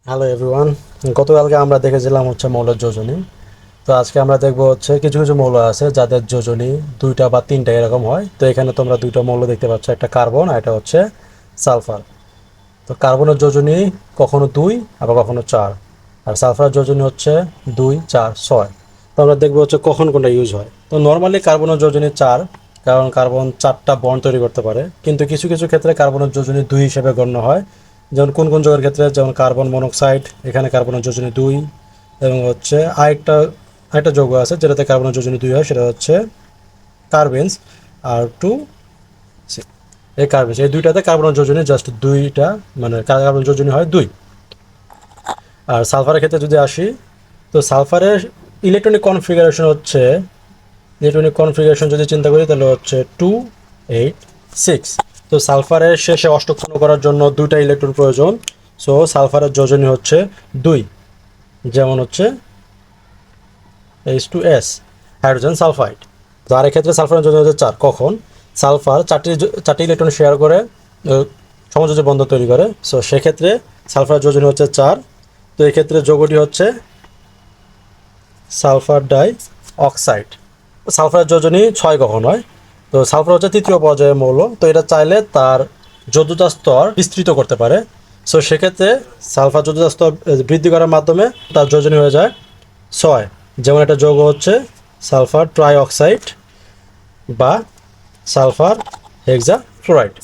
Hello everyone. গতকালকে আমরা দেখেছিলাম হচ্ছে মৌলের যোজনী। তো আজকে আমরা দেখব হচ্ছে কিছু কিছু মৌল আছে যাদের যোজনী দুইটা বা তিনটা এরকম হয়। তো এখানে তোমরা দুইটা মৌল দেখতে পাচ্ছ, একটা কার্বন আর এটা হচ্ছে সালফার। তো কার্বনের যোজনী কখনো দুই আবার কখনো চার, আর সালফারের যোজনী হচ্ছে দুই চার ছয়। তো আমরা দেখবো হচ্ছে কখন কোনটা ইউজ হয়। তো নর্মালি কার্বনের যোজনী চার, কারণ কার্বন চারটা বন্ড তৈরি করতে পারে, কিন্তু কিছু কিছু ক্ষেত্রে কার্বনের যোজনী দুই হিসেবে গণ্য হয়। যেমন কোন কোন যৌগের ক্ষেত্রে, যেমন কার্বন মনোক্সাইড, এখানে কার্বনের যোজনী দুই। এবং হচ্ছে আরেকটা আরেকটা যৌগ আছে যেটাতে কার্বনের যোজনী দুই হয়, সেটা হচ্ছে কার্বেন্স আর টু। এই কার্বেন্স, এই দুইটাতে কার্বনের যোজনী জাস্ট দুইটা, মানে কার্বন যোজনী হয় দুই। আর সালফারের ক্ষেত্রে যদি আসি, তো সালফারের ইলেকট্রনিক কনফিগারেশন হচ্ছে, ইলেকট্রনিক কনফিগারেশন যদি চিন্তা করি তাহলে হচ্ছে 2 8 6। তো সালফারের শেষে অষ্টক পূর্ণ করার জন্য দুইটা ইলেকট্রন প্রয়োজন। সো সালফারের যোজনী হচ্ছে দুই, যেমন হচ্ছে H2S, হাইড্রোজেন সালফাইড। তো আর এক্ষেত্রে সালফারের যোজনী হচ্ছে চার। কখন সালফার চারটি ইলেকট্রন শেয়ার করে সমযোজী বন্ধন তৈরি করে, সো সেক্ষেত্রে সালফারের যোজনী হচ্ছে চার। তো এক্ষেত্রে যৌগটি হচ্ছে সালফার ডাই অক্সাইড। সালফারের যোজনী ছয় কখন হয়? তো সালফার হচ্ছে তৃতীয় পর্যায়ের মৌল, তো এটা চাইলে তার যোদ্ধাতা স্তর বিস্তৃত করতে পারে। সো সেক্ষেত্রে সালফার যোদ্ধাতা স্তর বৃদ্ধি করার মাধ্যমে তার যোজনী হয়ে যায় ছয়। যেমন একটা যৌগ হচ্ছে সালফার ট্রাই অক্সাইড বা সালফার হেক্সা ফ্লোরাইড।